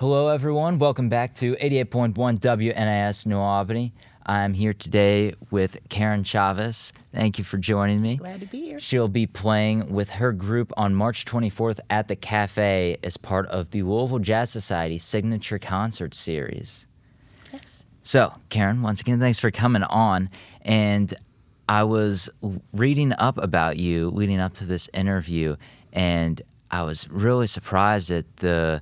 Hello, everyone. Welcome back to 88.1 WNIS New Albany. I'm here today with Karan Chavis. Thank you for joining me. Glad to be here. She'll be playing with her group on March 24th at the Cafe as part of the Louisville Jazz Society's signature concert series. Yes. So, Karan, once again, thanks for coming on. And I was reading up about you leading up to this interview, and I was really surprised at the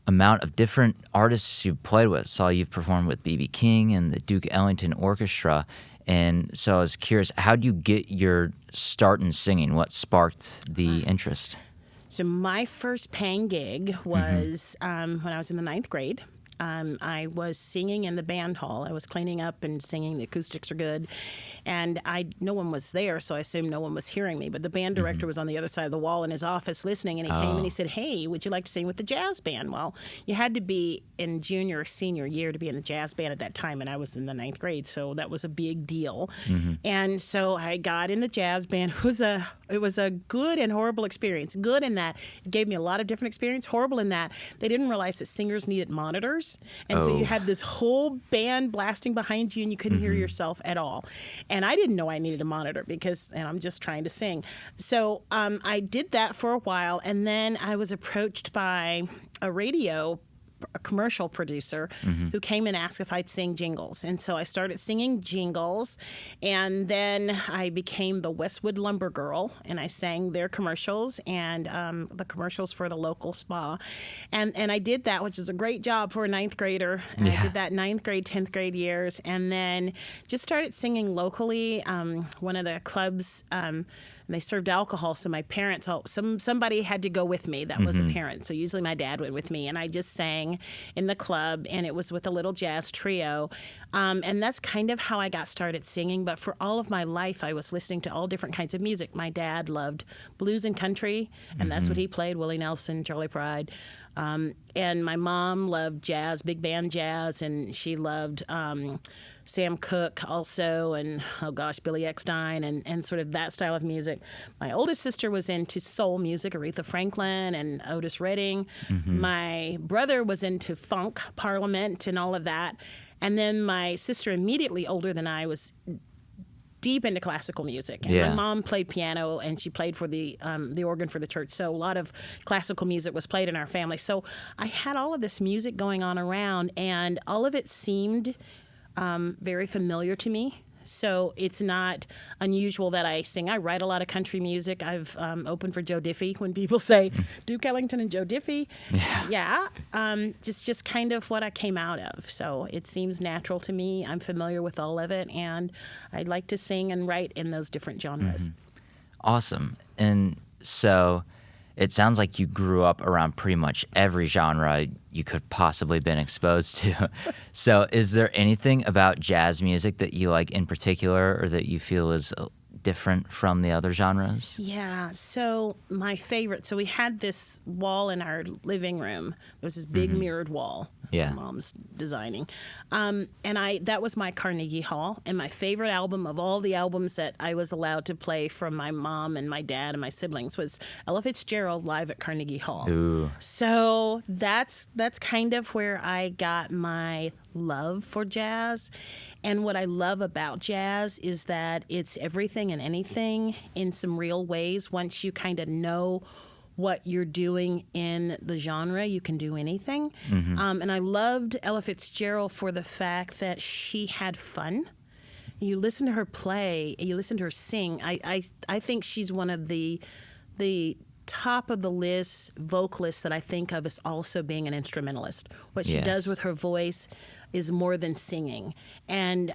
amount of different artists you've played with. Saw you've performed with B.B. King and the Duke Ellington Orchestra. And so I was curious, how do you get your start in singing? What sparked the interest? So my first paying gig was when I was in the ninth grade. I was singing in the band hall. I was cleaning up and singing. The acoustics are good. And no one was there, so I assumed no one was hearing me. But the band director was on the other side of the wall in his office listening, and he came and he said, "Hey, would you like to sing with the jazz band?" Well, you had to be in junior or senior year to be in the jazz band at that time, and I was in the ninth grade, so that was a big deal. And so I got in the jazz band. It was a good and horrible experience. Good in that it gave me a lot of different experience. Horrible in that they didn't realize that singers needed monitors. And so you had this whole band blasting behind you and you couldn't hear yourself at all. And I didn't know I needed a monitor and I'm just trying to sing. So I did that for a while, and then I was approached by a commercial producer who came and asked if I'd sing jingles. And so I started singing jingles, and then I became the Westwood Lumber Girl, and I sang their commercials and the commercials for the local spa. And I did that, which is a great job for a ninth grader. And I did that ninth grade, 10th grade years, and then just started singing locally. One of the clubs, they served alcohol, so my parents, somebody had to go with me that was a parent. So usually my dad went with me, and I just sang in the club, and it was with a little jazz trio. And that's kind of how I got started singing. But for all of my life, I was listening to all different kinds of music. My dad loved blues and country, and that's what he played, Willie Nelson, Charlie Pride. And my mom loved jazz, big band jazz, and she loved Sam Cooke also, and Billy Eckstine, and sort of that style of music. My oldest sister was into soul music, Aretha Franklin and Otis Redding. My brother was into funk, Parliament, and all of that. And then my sister, immediately older than I, was deep into classical music. And my mom played piano, and she played for the organ for the church. So a lot of classical music was played in our family. So I had all of this music going on around, and all of it seemed very familiar to me. So it's not unusual that I sing. I write a lot of country music. I've opened for Joe Diffie when people say Duke Ellington and Joe Diffie. Just kind of what I came out of. So it seems natural to me. I'm familiar with all of it, and I like to sing and write in those different genres. Awesome. And so it sounds like you grew up around pretty much every genre you could possibly been exposed to. So is there anything about jazz music that you like in particular, or that you feel is different from the other genres? Yeah, so my favorite, so we had this wall in our living room. It was this big mirrored wall. Yeah. My mom's designing. And that was my Carnegie Hall. And my favorite album of all the albums that I was allowed to play from my mom and my dad and my siblings was Ella Fitzgerald live at Carnegie Hall. Ooh. So that's kind of where I got my love for jazz. And what I love about jazz is that it's everything and anything in some real ways. Once you kind of know what you're doing in the genre, you can do anything. And I loved Ella Fitzgerald for the fact that she had fun. You listen to her play, you listen to her sing. I think she's one of the top of the list vocalists that I think of as also being an instrumentalist. What she does with her voice is more than singing, and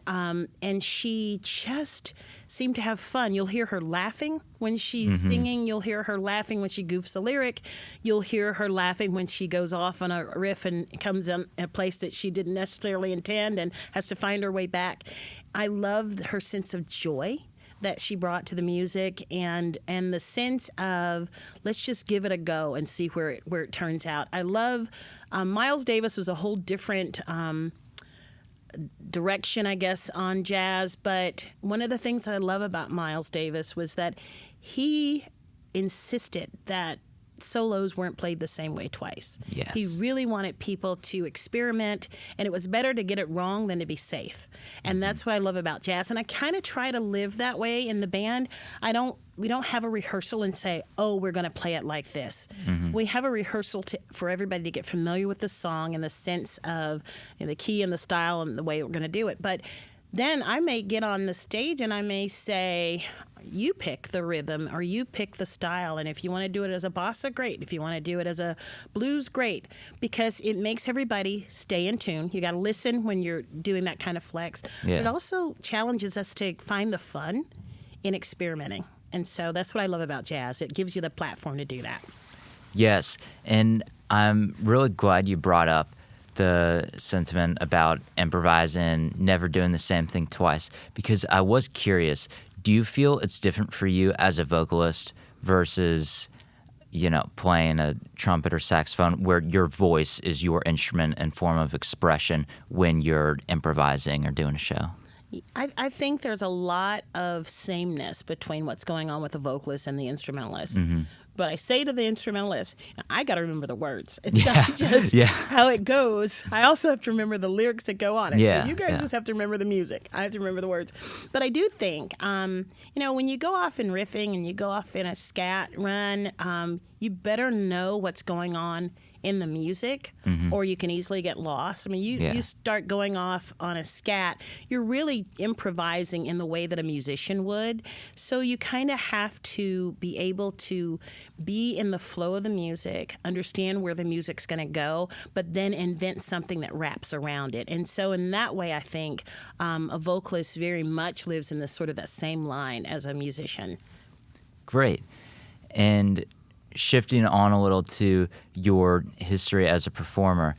she just seemed to have fun. You'll hear her laughing when she's singing. You'll hear her laughing when she goofs a lyric. You'll hear her laughing when she goes off on a riff and comes in a place that she didn't necessarily intend and has to find her way back. I loved her sense of joy that she brought to the music, and the sense of let's just give it a go and see where it turns out. I love Miles Davis was a whole different direction, I guess, on jazz. But one of the things I love about Miles Davis was that he insisted that solos weren't played the same way twice. Yes. He really wanted people to experiment, and it was better to get it wrong than to be safe. And that's what I love about jazz. And I kind of try to live that way in the band. We don't have a rehearsal and say, oh, we're going to play it like this. We have a rehearsal for everybody to get familiar with the song and the sense of the key and the style and the way we're going to do it. But then I may get on the stage and I may say, you pick the rhythm or you pick the style. And if you want to do it as a bossa, great. If you want to do it as a blues, great. Because it makes everybody stay in tune. You got to listen when you're doing that kind of flex. Yeah. But it also challenges us to find the fun in experimenting. And so that's what I love about jazz. It gives you the platform to do that. Yes, and I'm really glad you brought up the sentiment about improvising, never doing the same thing twice, because I was curious, do you feel it's different for you as a vocalist versus, playing a trumpet or saxophone where your voice is your instrument and form of expression when you're improvising or doing a show? I think there's a lot of sameness between what's going on with the vocalist and the instrumentalist. But I say to the instrumentalist, I got to remember the words. It's not just how it goes. I also have to remember the lyrics that go on it. Yeah, so you guys just have to remember the music. I have to remember the words. But I do think, when you go off in riffing and you go off in a scat run, you better know what's going on in the music, or you can easily get lost. I mean, you start going off on a scat, you're really improvising in the way that a musician would. So you kind of have to be able to be in the flow of the music, understand where the music's going to go, but then invent something that wraps around it. And so in that way, I think a vocalist very much lives in this sort of that same line as a musician. Great. And shifting on a little to your history as a performer,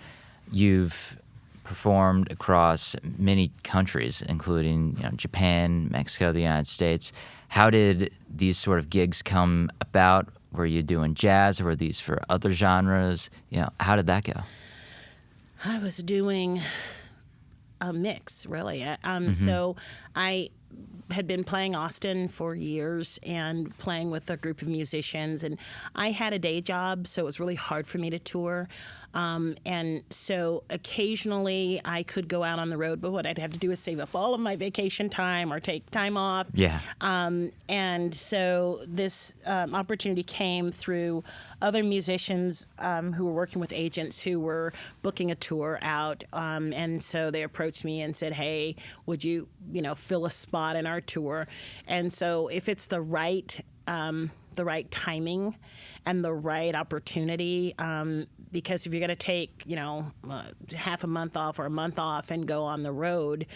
you've performed across many countries, including Japan, Mexico, the United States. How did these sort of gigs come about? Were you doing jazz, or were these for other genres? How did that go? I was doing a mix, really. So I had been playing Austin for years and playing with a group of musicians, and I had a day job, so it was really hard for me to tour. And so occasionally I could go out on the road, but what I'd have to do is save up all of my vacation time or take time off. Yeah. And so this opportunity came through other musicians who were working with agents who were booking a tour out. And so they approached me and said, hey, would you, fill a spot in our tour? And so if it's the right timing and the right opportunity, because if you're going to take, half a month off or a month off and go on the road,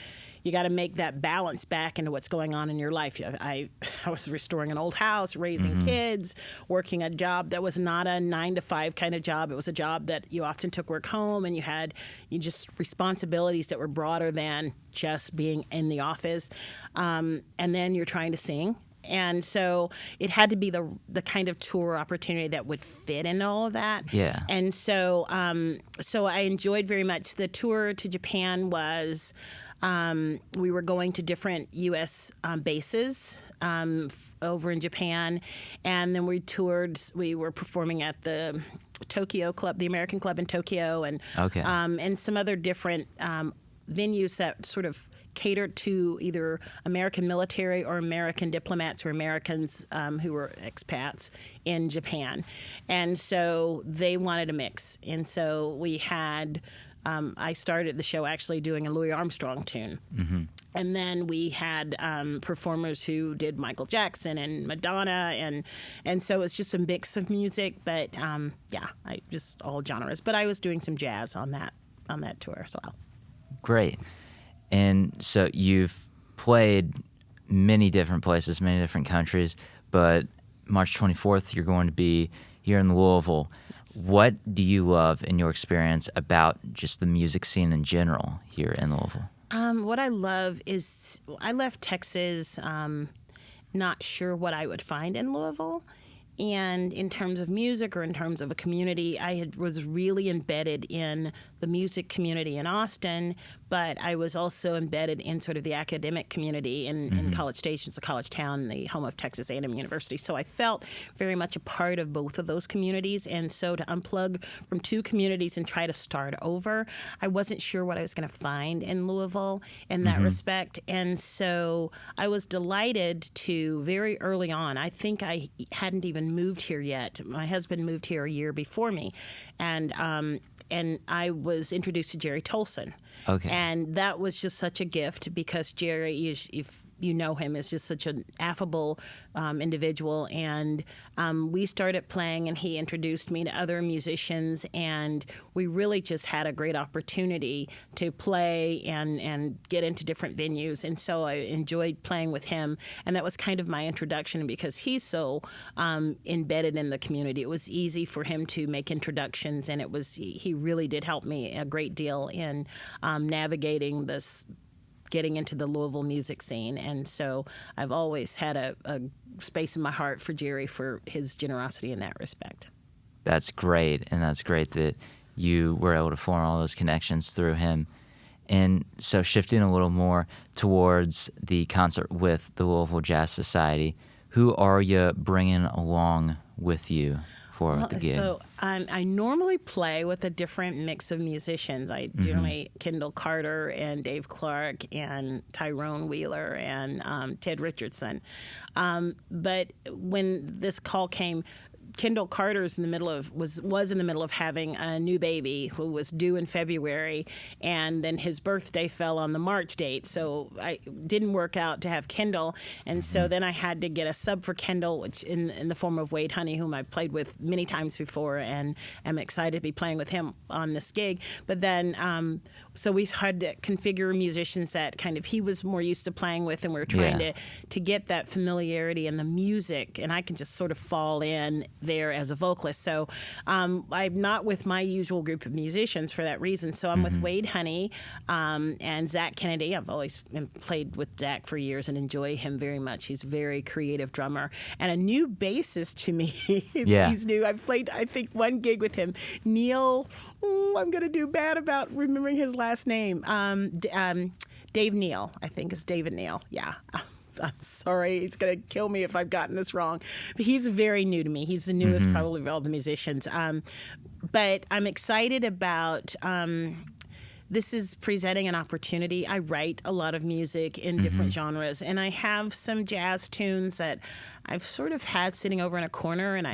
you got to make that balance back into what's going on in your life. I was restoring an old house, raising kids, working a job that was not a 9-to-5 kind of job. It was a job that you often took work home, and you just responsibilities that were broader than just being in the office. And then you're trying to sing. And so it had to be the kind of tour opportunity that would fit in all of that. Yeah. And so I enjoyed very much the tour to Japan. Was we were going to different U.S. Bases over in Japan, and then we were performing at the Tokyo Club, the American Club in Tokyo, and some other different venues that sort of catered to either American military or American diplomats or Americans who were expats in Japan. And so they wanted a mix. And so we had, I started the show actually doing a Louis Armstrong tune. And then we had performers who did Michael Jackson and Madonna. And so it's just a mix of music, but just all genres. But I was doing some jazz on that tour as well. Great. And so you've played many different places, many different countries, but March 24th, you're going to be here in Louisville. Yes. What do you love in your experience about just the music scene in general here in Louisville? What I love is I left Texas not sure what I would find in Louisville. And in terms of music or in terms of a community, was really embedded in the music community in Austin, but I was also embedded in sort of the academic community in College Station, a college town, the home of Texas A&M University. So I felt very much a part of both of those communities. And so to unplug from two communities and try to start over, I wasn't sure what I was going to find in Louisville in that respect. And so I was delighted to very early on, I think I hadn't even moved here yet. My husband moved here a year before me. And I was introduced to Jerry Tolson. Okay. And that was just such a gift because Jerry, if you know him, is just such an affable individual. And we started playing, and he introduced me to other musicians, and we really just had a great opportunity to play and get into different venues. And so I enjoyed playing with him, and that was kind of my introduction because he's so embedded in the community. It was easy for him to make introductions, and he really did help me a great deal in navigating this, getting into the Louisville music scene. And so I've always had a space in my heart for Jerry for his generosity in that respect. That's great, and that's great that you were able to form all those connections through him. And so shifting a little more towards the concert with the Louisville Jazz Society, who are you bringing along with you for the gig? So I normally play with a different mix of musicians. I generally Kendall Carter and Dave Clark and Tyrone Wheeler and Ted Richardson. But when this call came, Kendall Carter's in the middle of was in the middle of having a new baby who was due in February, and then his birthday fell on the March date, so I didn't work out to have Kendall, and so then I had to get a sub for Kendall, which in the form of Wade Honey, whom I've played with many times before, and I'm excited to be playing with him on this gig. But then so we had to configure musicians that kind of he was more used to playing with, and we were trying to get that familiarity in the music, and I can just sort of fall in there as a vocalist. So I'm not with my usual group of musicians for that reason. So I'm with Wade Honey and Zach Kennedy. I've always played with Zach for years and enjoy him very much. He's a very creative drummer. And a new bassist to me. He's new. I've played, I think, one gig with him. Neil, I'm going to do bad about remembering his last name. Dave Neal, I think is David Neal. Yeah. I'm sorry, he's going to kill me if I've gotten this wrong. But he's very new to me. He's the newest probably of all the musicians. But I'm excited about this is presenting an opportunity. I write a lot of music in different genres, and I have some jazz tunes that I've sort of had sitting over in a corner, and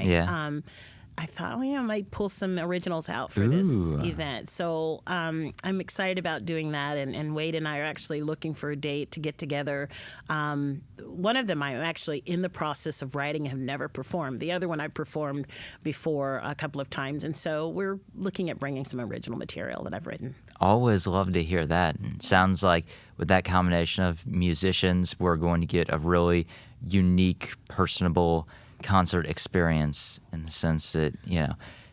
I thought, I might pull some originals out for this event. So I'm excited about doing that, and Wade and I are actually looking for a date to get together. One of them I'm actually in the process of writing and have never performed. The other one I performed before a couple of times, and so we're looking at bringing some original material that I've written. Always love to hear that. And sounds like with that combination of musicians, we're going to get a really unique, personable concert experience in the sense that,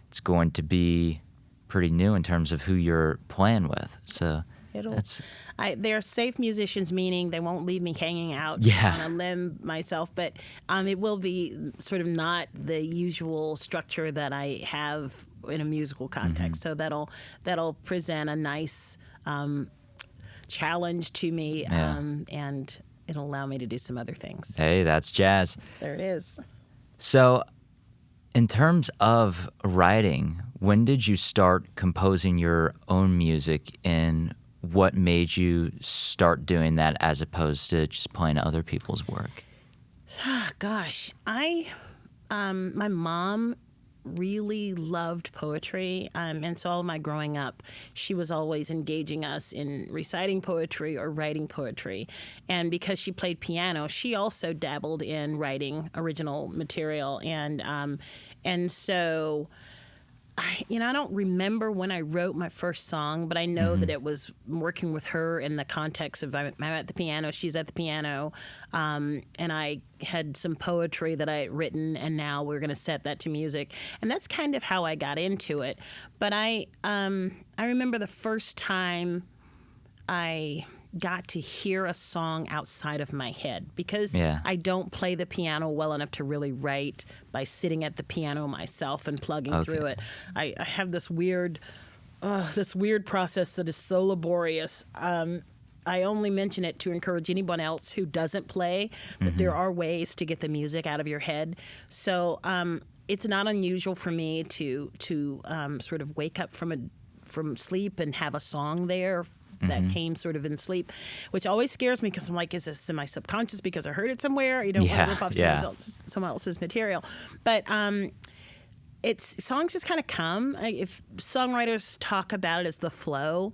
it's going to be pretty new in terms of who you're playing with. So they're safe musicians, meaning they won't leave me hanging out on a limb myself, but it will be sort of not the usual structure that I have in a musical context. So that'll present a nice challenge to me, and it'll allow me to do some other things. Hey, that's jazz. There it is. So in terms of writing, when did you start composing your own music, and what made you start doing that as opposed to just playing other people's work? Gosh, my mom really loved poetry, and so all of my growing up, she was always engaging us in reciting poetry or writing poetry. And because she played piano, she also dabbled in writing original material, and so I don't remember when I wrote my first song, but I know that it was working with her in the context of I'm at the piano, she's at the piano, and I had some poetry that I had written, and now we're going to set that to music. And that's kind of how I got into it. But I remember the first time I got to hear a song outside of my head, because I don't play the piano well enough to really write by sitting at the piano myself and plugging through it. I have this weird this weird process that is so laborious. I only mention it to encourage anyone else who doesn't play that there are ways to get the music out of your head. So it's not unusual for me to sort of wake up from sleep and have a song there that came sort of in sleep, which always scares me because I'm like, is this in my subconscious because I heard it somewhere? You don't want to rip off someone else's material. But songs just kind of come. If songwriters talk about it as the flow,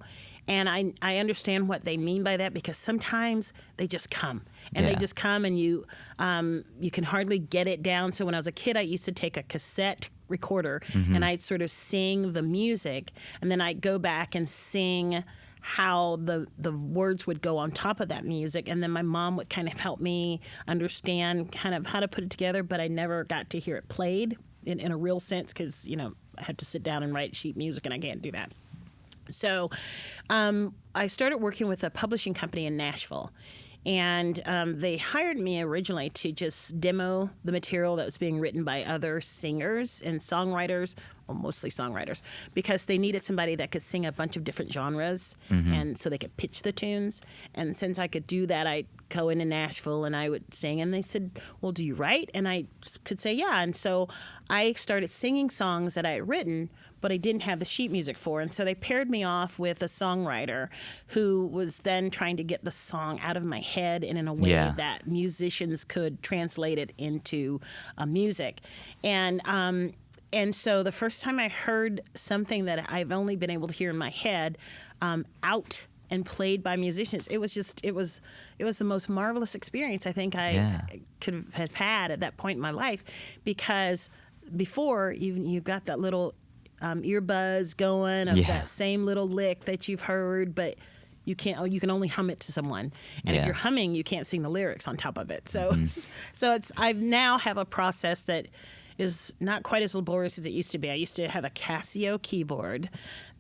and I understand what they mean by that because sometimes they just come. And they just come and you can hardly get it down. So when I was a kid, I used to take a cassette recorder and I'd sort of sing the music and then I'd go back and sing how the words would go on top of that music. And then my mom would kind of help me understand kind of how to put it together, but I never got to hear it played in a real sense because, I had to sit down and write sheet music and I can't do that. So I started working with a publishing company in Nashville. And they hired me originally to just demo the material that was being written by other singers and songwriters, well, mostly songwriters, because they needed somebody that could sing a bunch of different genres, and so they could pitch the tunes. And since I could do that, I'd go into Nashville and I would sing. And they said, well, do you write? And I could say, yeah. And so I started singing songs that I had written, but I didn't have the sheet music for. And so they paired me off with a songwriter who was then trying to get the song out of my head and in a way that musicians could translate it into music. And so the first time I heard something that I've only been able to hear in my head out and played by musicians, it was the most marvelous experience I think I could have had at that point in my life, because before you've got that little earbuzz going of that same little lick that you've heard, but you can only hum it to someone, and if you're humming, you can't sing the lyrics on top of it. So I now have a process that is not quite as laborious as it used to be. I used to have a Casio keyboard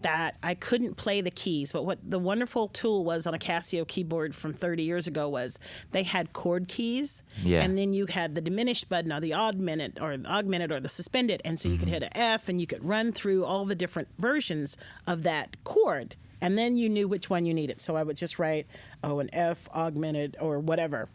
that I couldn't play the keys, but what the wonderful tool was on a Casio keyboard from 30 years ago was they had chord keys, and then you had the diminished button or the augmented or the suspended, and so you could hit an F and you could run through all the different versions of that chord, and then you knew which one you needed. So I would just write, an F augmented or whatever.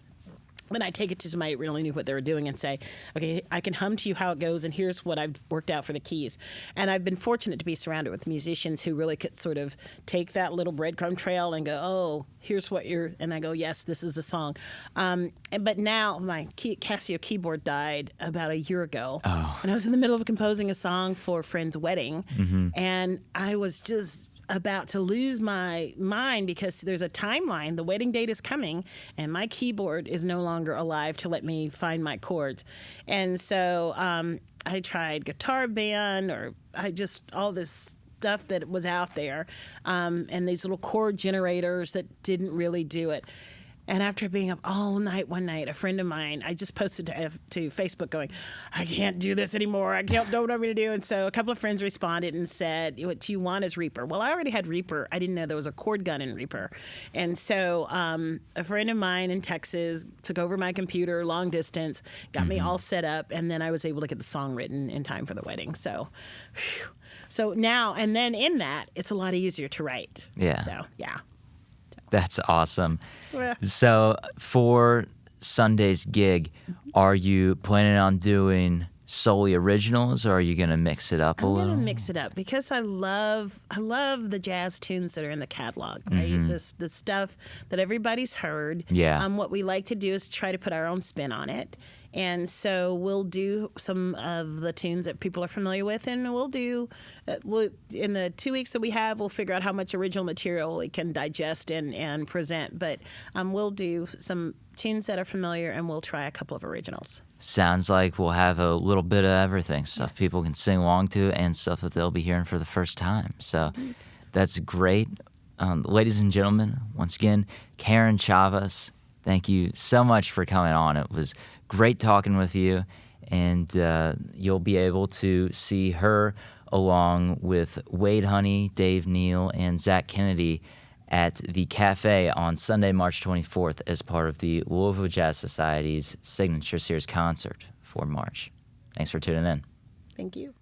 Then I take it to somebody who really knew what they were doing and say, okay, I can hum to you how it goes, and here's what I've worked out for the keys. And I've been fortunate to be surrounded with musicians who really could sort of take that little breadcrumb trail and go, oh, here's what you're, and I go, yes, this is a song. But now my Casio keyboard died about a year ago. Oh. And I was in the middle of composing a song for a friend's wedding, and I was just about to lose my mind because there's a timeline. The wedding date is coming, and my keyboard is no longer alive to let me find my chords. And so I tried Guitar Band or all this stuff that was out there, and these little chord generators that didn't really do it. And after being up all night one night, a friend of mine, I just posted to Facebook going, I can't do this anymore. I don't know what I'm going to do. And so a couple of friends responded and said, what you want is Reaper. Well, I already had Reaper. I didn't know there was a chord gun in Reaper. And so a friend of mine in Texas took over my computer, long distance, got me all set up, and then I was able to get the song written in time for the wedding. So now, and then in that, it's a lot easier to write. Yeah. So, yeah. That's awesome. So for Sunday's gig, are you planning on doing solely originals, or are you going to mix it up a little? I'm going to mix it up because I love the jazz tunes that are in the catalog, right? The stuff that everybody's heard. Yeah. What we like to do is try to put our own spin on it. And so we'll do some of the tunes that people are familiar with, and we'll do, in the 2 weeks that we have, we'll figure out how much original material we can digest and present. But we'll do some tunes that are familiar, and we'll try a couple of originals. Sounds like we'll have a little bit of everything, stuff people can sing along to and stuff that they'll be hearing for the first time. So that's great. Ladies and gentlemen, once again, Karan Chavis, thank you so much for coming on. It was great talking with you, and you'll be able to see her along with Wade Honey, Dave Neal, and Zach Kennedy at the Cafe on Sunday, March 24th as part of the Louisville Jazz Society's Signature Series concert for March. Thanks for tuning in. Thank you.